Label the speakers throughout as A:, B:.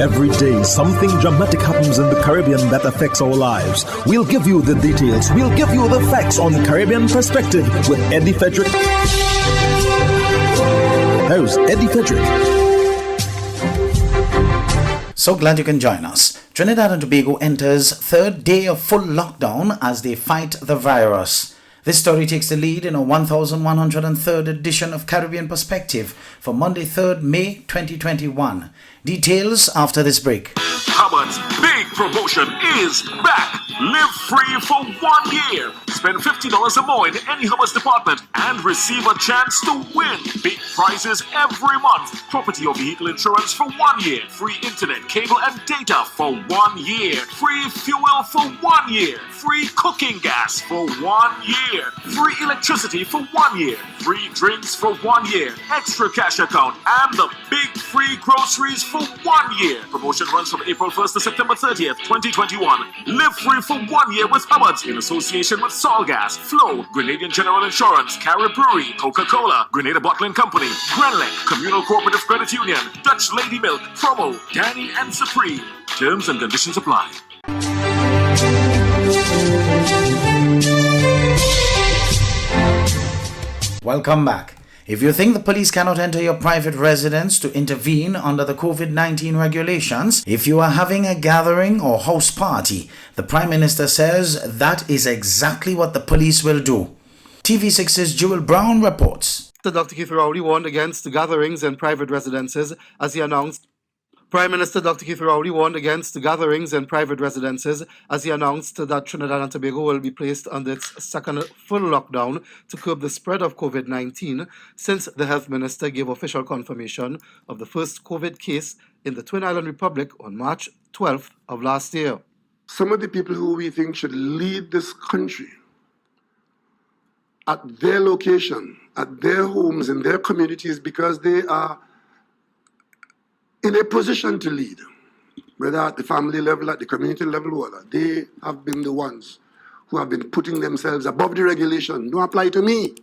A: Every day, something dramatic happens in the Caribbean that affects our lives. We'll give you the details. We'll give you the facts on Caribbean Perspective with Eddie Frederick. Here's Eddie Frederick.
B: So glad you can join us. Trinidad and Tobago enters third day of full lockdown as they fight the virus. This story takes the lead in a 1103rd edition of Caribbean Perspective for Monday, 3rd May 2021. Details after this break.
C: Hubbard's big promotion is back. Live free for 1 year. Spend $50 or more in any Hubbard's department and receive a chance to win big prizes every month. Property or vehicle insurance for 1 year. Free internet, cable and data for 1 year. Free fuel for 1 year. Free cooking gas for 1 year. Free electricity for 1 year. Free drinks for 1 year. Extra cash account and the big free groceries for 1 year. Promotion runs from April 1st to September 30th, 2021. Live free for 1 year with Hubbard's in association with Solgas, Flow, Grenadian General Insurance, Carib Brewery, Coca-Cola, Grenada Bottling Company, Grenlec, Communal Cooperative Credit Union, Dutch Lady Milk, Promo, Danny and Supreme. Terms and conditions apply.
B: Welcome back. If you think the police cannot enter your private residence to intervene under the COVID-19 regulations, if you are having a gathering or house party, the Prime Minister says that is exactly what the police will do. TV6's Jewel Brown reports.
D: Dr. Keith Rowley warned against gatherings in private residences as he announced Prime Minister Dr. Keith Rowley warned against gatherings in private residences as he announced that Trinidad and Tobago will be placed under its second full lockdown to curb the spread of COVID-19 since the Health Minister gave official confirmation of the first COVID case in the Twin Island Republic on March 12th of last year.
E: Some of the people who we think should lead this country at their location, at their homes, in their communities, because they are in a position to lead, whether at the family level, at the community level, whatever. They have been the ones who have been putting themselves above the regulation. Don't apply to me.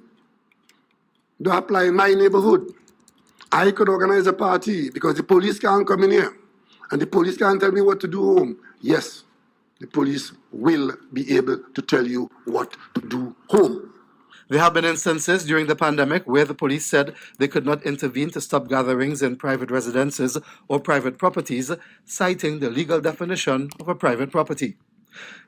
E: Don't apply in my neighborhood. I could organize a party because the police can't come in here and the police can't tell me what to do home. Yes, the police will be able to tell you what to do home.
D: There have been instances during the pandemic where the police said they could not intervene to stop gatherings in private residences or private properties, citing the legal definition of a private property.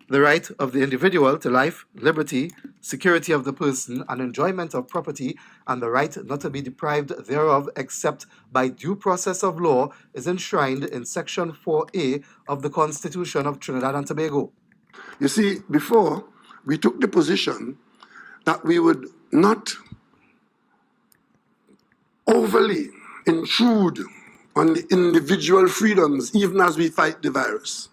D: The right of the individual to life, liberty, security of the person, and enjoyment of property, and the right not to be deprived thereof except by due process of law is enshrined in Section 4A of the Constitution of Trinidad and Tobago.
E: You see, before, we took the position that we would not overly intrude on the individual freedoms, even as we fight the virus.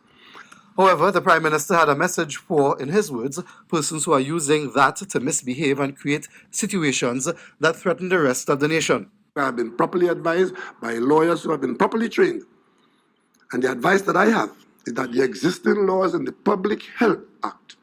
D: However, the Prime Minister had a message for, in his words, persons who are using that to misbehave and create situations that threaten the rest of the nation.
E: I have been properly advised by lawyers who have been properly trained. And the advice that I have is that the existing laws in the Public Health Act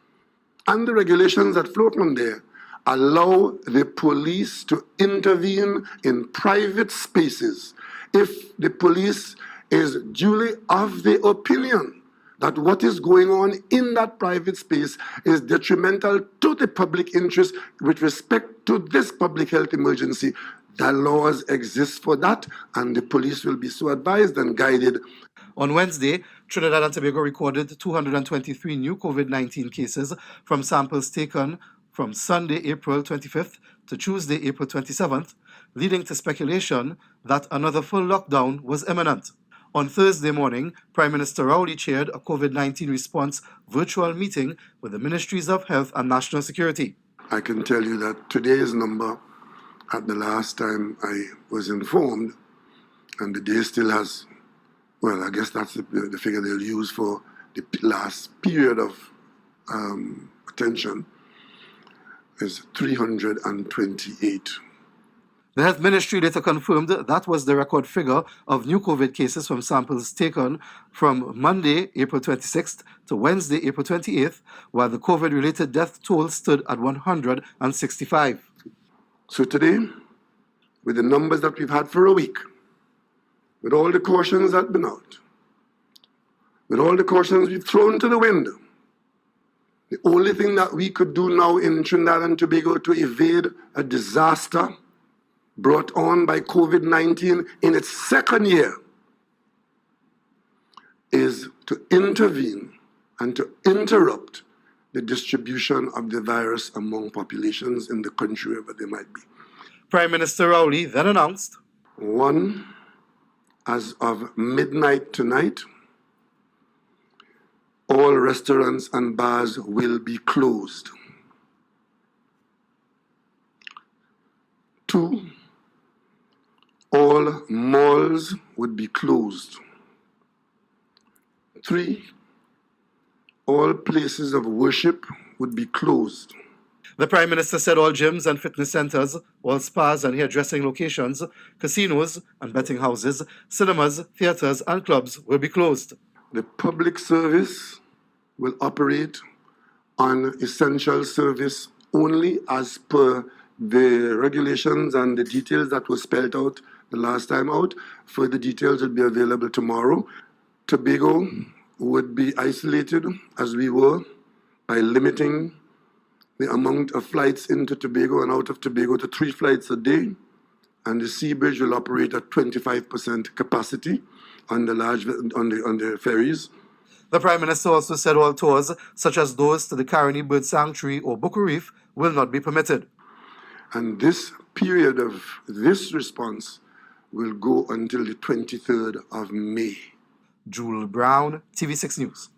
E: and the regulations that flow from there allow the police to intervene in private spaces if the police is duly of the opinion that what is going on in that private space is detrimental to the public interest with respect to this public health emergency. The laws exist for that, and the police will be so advised and guided.
D: On Wednesday, Trinidad and Tobago recorded 223 new COVID-19 cases from samples taken from Sunday, April 25th to Tuesday, April 27th, leading to speculation that another full lockdown was imminent. On Thursday morning, Prime Minister Rowley chaired a COVID-19 response virtual meeting with the Ministries of Health and National Security.
E: I can tell you that today's number, at the last time I was informed, and the day still has, well, I guess that's the figure they'll use for the last period of attention, is 328.
D: The Health Ministry later confirmed that was the record figure of new COVID cases from samples taken from Monday, April 26th to Wednesday, April 28th, while the COVID-related death toll stood at 165.
E: So today, with the numbers that we've had for a week, with all the cautions that have been out, with all the cautions we've thrown to the wind, the only thing that we could do now in Trinidad and Tobago to evade a disaster brought on by COVID-19 in its second year is to intervene and to interrupt the distribution of the virus among populations in the country wherever they might be.
D: Prime Minister Rowley then announced,
E: 1, as of midnight tonight, all restaurants and bars will be closed. 2, all malls would be closed. 3, all places of worship would be closed.
D: the Prime Minister said all gyms and fitness centers, all spas and hairdressing locations, casinos and betting houses, cinemas, theaters and clubs will be closed.
E: The public service will operate on essential service only as per the regulations and the details that were spelled out the last time out. Further details will be available tomorrow. Tobago would be isolated, as we were, by limiting the amount of flights into Tobago and out of Tobago to 3 flights a day. And the sea bridge will operate at 25% capacity on the ferries.
D: The Prime Minister also said all tours, such as those to the Caroni Bird Sanctuary or Bucca Reef, will not be permitted.
E: And this period of this response will go until the 23rd of May.
D: Jewel Brown, TV6 News.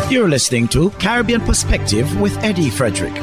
F: You're listening to Caribbean Perspective with Eddie Frederick.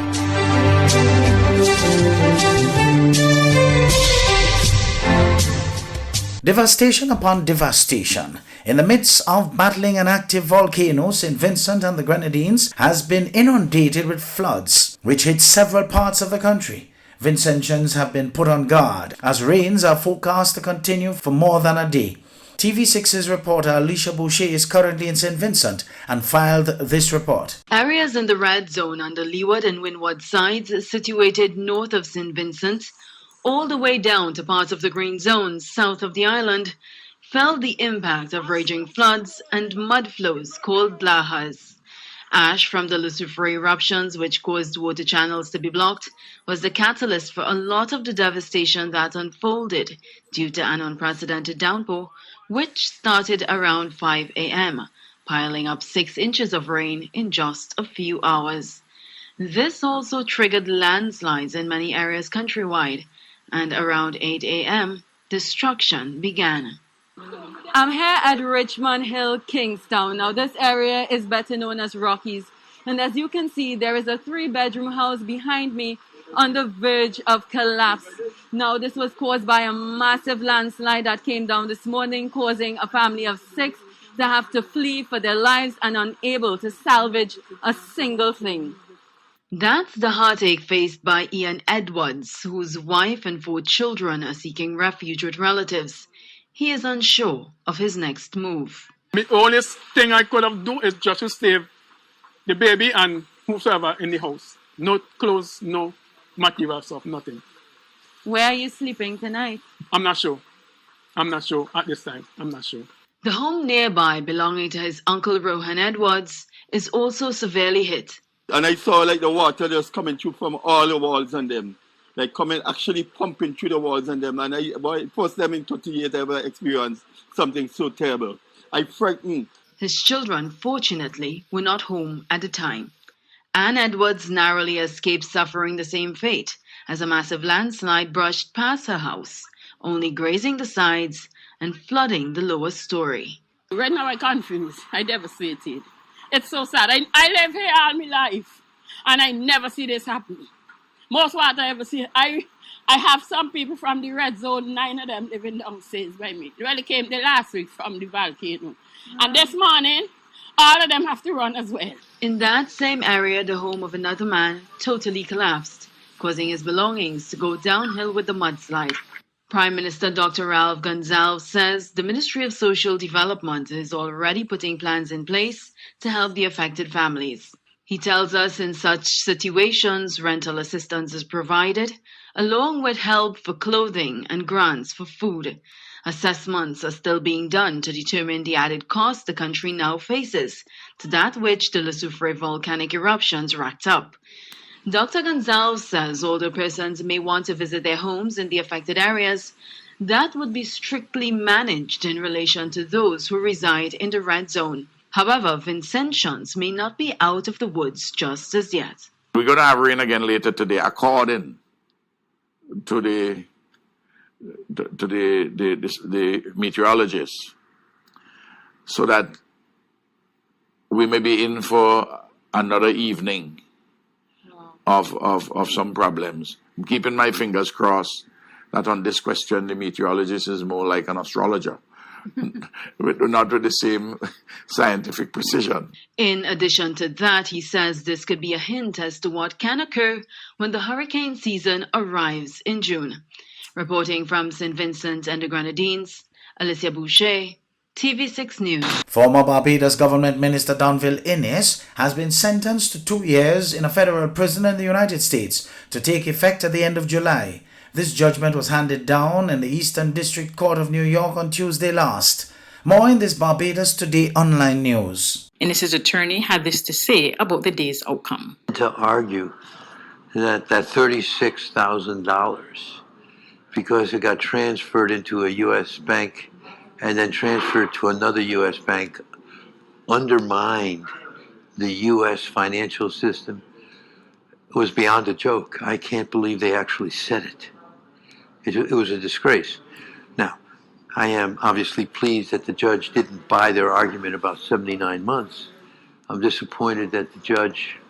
B: Devastation upon devastation. In the midst of battling an active volcano, St. Vincent and the Grenadines has been inundated with floods, which hit several parts of the country. Vincentians have been put on guard as rains are forecast to continue for more than a day. TV6's reporter Alicia Boucher is currently in St. Vincent and filed this report.
G: Areas in the red zone on the leeward and windward sides, situated north of St. Vincent, all the way down to parts of the green zones south of the island, felt the impact of raging floods and mud flows called lahars. Ash from the Lucifer eruptions, which caused water channels to be blocked, was the catalyst for a lot of the devastation that unfolded due to an unprecedented downpour, which started around 5 a.m., piling up 6 inches of rain in just a few hours. This also triggered landslides in many areas countrywide, and around 8 a.m., destruction began.
H: I'm here at Richmond Hill, Kingstown. Now, this area is better known as Rockies. And as you can see, there is a 3-bedroom house behind me on the verge of collapse. Now, this was caused by a massive landslide that came down this morning, causing a family of 6 to have to flee for their lives and unable to salvage a single thing.
G: That's the heartache faced by Ian Edwards, whose wife and 4 children are seeking refuge with relatives. He is unsure of his next move.
I: The only thing I could have done is just to save the baby and whosoever in the house. No clothes, no material stuff, nothing.
H: Where are you sleeping tonight?
I: I'm not sure. I'm not sure at this time. I'm not sure.
G: The home nearby, belonging to his uncle Rohan Edwards, is also severely hit.
J: And I saw like the water just coming through from all the walls and them. Like coming, actually pumping through the walls and them. And first time in 30 years I ever experienced something so terrible. I frightened.
G: His children, fortunately, were not home at the time. Anne Edwards narrowly escaped suffering the same fate as a massive landslide brushed past her house, only grazing the sides and flooding the lower story.
K: Right now I can't finish. I devastated. It's so sad. I live here all my life and I never see this happen. Most what I ever see, I have some people from the red zone, 9 of them living downstairs by me. They really came the last week from the volcano. And this morning, all of them have to run as well.
G: In that same area, the home of another man totally collapsed, causing his belongings to go downhill with the mudslide. Prime Minister Dr. Ralph Gonsalves says the Ministry of Social Development is already putting plans in place to help the affected families. He tells us in such situations, rental assistance is provided, along with help for clothing and grants for food. Assessments are still being done to determine the added cost the country now faces to that which the Lesufre volcanic eruptions racked up. Dr. Gonzalez says older persons may want to visit their homes in the affected areas. That would be strictly managed in relation to those who reside in the red zone. However, Vincentians may not be out of the woods just as yet.
L: We're going to have rain again later today, according to the meteorologists, so that we may be in for another evening of some problems. I'm keeping my fingers crossed that on this question the meteorologist is more like an astrologer, not with the same scientific precision.
G: In addition to that, he says this could be a hint as to what can occur when the hurricane season arrives in June. Reporting from St. Vincent and the Grenadines, Alicia Boucher, TV6 News.
B: Former Barbados Government Minister Donville Innes has been sentenced to 2 years in a federal prison in the United States to take effect at the end of July. This judgment was handed down in the Eastern District Court of New York on Tuesday last. More in this Barbados Today online news.
M: Innes's attorney had this to say about the day's outcome.
N: To argue that $36,000, because it got transferred into a U.S. bank and then transferred to another U.S. bank, undermined the U.S. financial system, was beyond a joke. I can't believe they actually said it. It was a disgrace. Now, I am obviously pleased that the judge didn't buy their argument about 79 months. I'm disappointed that the judge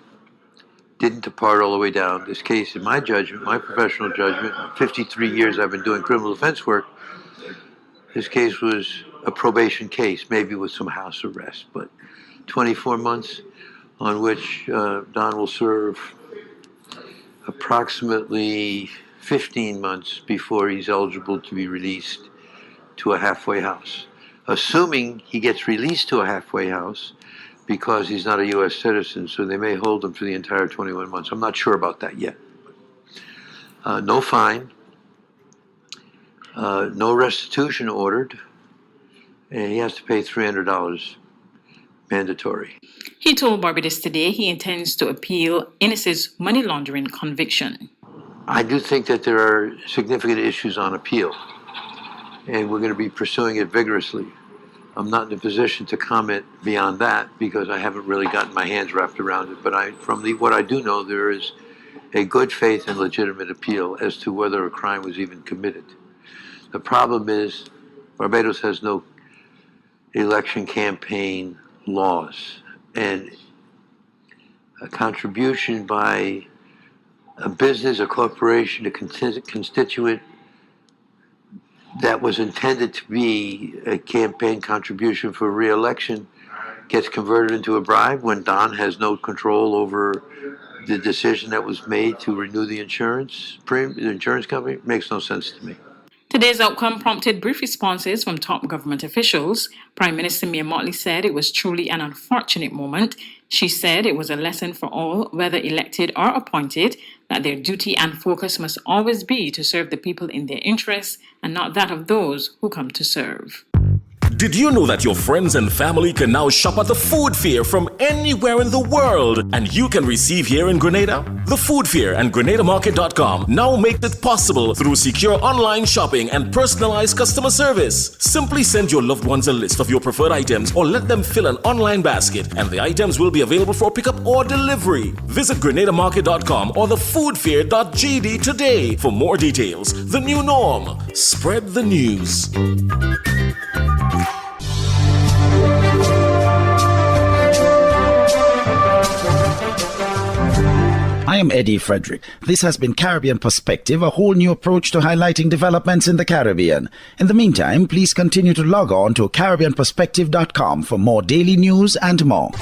N: didn't depart all the way down. This case, in my judgment, my professional judgment, 53 years I've been doing criminal defense work, this case was a probation case, maybe with some house arrest, but 24 months on which Don will serve approximately 15 months before he's eligible to be released to a halfway house. Assuming he gets released to a halfway house because he's not a U.S. citizen, so they may hold him for the entire 21 months. I'm not sure about that yet. No fine, no restitution ordered, and he has to pay $300 mandatory.
M: He told Barbados Today he intends to appeal Innes's money laundering conviction.
N: I do think that there are significant issues on appeal, and we're going to be pursuing it vigorously. I'm not in a position to comment beyond that because I haven't really gotten my hands wrapped around it. But what I do know, there is a good faith and legitimate appeal as to whether a crime was even committed. The problem is Barbados has no election campaign laws, and a contribution by a business, a corporation, a constituent that was intended to be a campaign contribution for re-election gets converted into a bribe when Don has no control over the decision that was made to renew the insurance company. It makes no sense to me.
M: Today's outcome prompted brief responses from top government officials. Prime Minister Mia Mottley said it was truly an unfortunate moment. She said it was a lesson for all, whether elected or appointed, that their duty and focus must always be to serve the people in their interests and not that of those who come to serve.
C: Did you know that your friends and family can now shop at the Food Fair from anywhere in the world, and you can receive here in Grenada? The Food Fair and GrenadaMarket.com now make it possible through secure online shopping and personalized customer service. Simply send your loved ones a list of your preferred items or let them fill an online basket, and the items will be available for pickup or delivery. Visit GrenadaMarket.com or thefoodfair.gd today for more details. The new norm. Spread the news.
F: I am Eddie Frederick. This has been Caribbean Perspective, a whole new approach to highlighting developments in the Caribbean. In the meantime, please continue to log on to CaribbeanPerspective.com for more daily news and more.